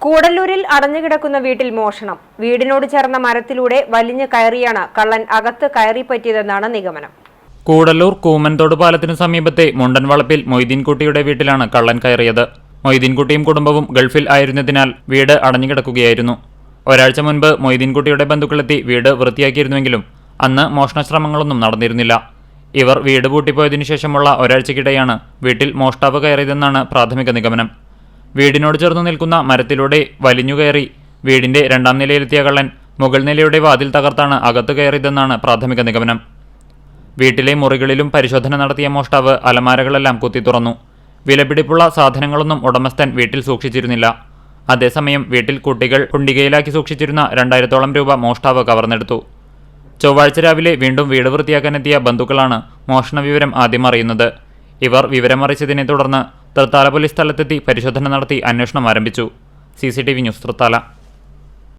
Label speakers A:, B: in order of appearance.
A: കൂടല്ലൂരിൽ അടഞ്ഞുകിടക്കുന്ന വീട്ടിൽ മോഷണം. വീടിനോട് ചേർന്ന മരത്തിലൂടെ വലിഞ്ഞു കയറിയാണ് കള്ളൻ അകത്ത് കയറിപ്പറ്റിയതെന്നാണ് നിഗമനം.
B: കൂടല്ലൂർ കൂമൻതോട് പാലത്തിനു സമീപത്തെ മുണ്ടൻവളപ്പിൽ മൊയ്തീൻകുട്ടിയുടെ വീട്ടിലാണ് കള്ളൻ കയറിയത്. മൊയ്തീൻകുട്ടിയും കുടുംബവും ഗൾഫിൽ ആയിരുന്നതിനാൽ വീട് അടഞ്ഞുകിടക്കുകയായിരുന്നു. ഒരാഴ്ച മുൻപ് മൊയ്തീൻകുട്ടിയുടെ ബന്ധുക്കളെത്തി വീട് വൃത്തിയാക്കിയിരുന്നുവെങ്കിലും അന്ന് മോഷണശ്രമങ്ങളൊന്നും നടന്നിരുന്നില്ല. ഇവർ വീട് പൂട്ടിപ്പോയതിനു ശേഷമുള്ള ഒരാഴ്ചക്കിടെയാണ് വീട്ടിൽ മോഷ്ടാവ് കയറിയതെന്നാണ് പ്രാഥമിക നിഗമനം. വീടിനോട് ചേർന്ന് നിൽക്കുന്ന മരത്തിലൂടെ വലിഞ്ഞുകയറി വീടിന്റെ രണ്ടാം നിലയിലെത്തിയ കള്ളൻ മുകൾ നിലയുടെ വാതിൽ തകർത്താണ് അകത്ത് കയറിയതെന്നാണ് പ്രാഥമിക നിഗമനം. വീട്ടിലെ മുറികളിലും പരിശോധന നടത്തിയ മോഷ്ടാവ് അലമാരകളെല്ലാം കുത്തി തുറന്നു. വിലപിടിപ്പുള്ള സാധനങ്ങളൊന്നും ഉടമസ്ഥൻ വീട്ടിൽ സൂക്ഷിച്ചിരുന്നില്ല. അതേസമയം വീട്ടിൽ കുട്ടികൾ കുണ്ടികയിലാക്കി സൂക്ഷിച്ചിരുന്ന 2000-ഓളം രൂപ മോഷ്ടാവ് കവർന്നെടുത്തു. ചൊവ്വാഴ്ച രാവിലെ വീണ്ടും വീട് വൃത്തിയാക്കാനെത്തിയ ബന്ധുക്കളാണ് മോഷണ വിവരം ആദ്യം അറിയുന്നത്. ഇവർ വിവരമറിയിച്ചതിനെ തുടർന്ന് തൃത്താല പോലീസ് സ്ഥലത്തെത്തി പരിശോധന നടത്തി അന്വേഷണം ആരംഭിച്ചു. CCTV news Thrithala.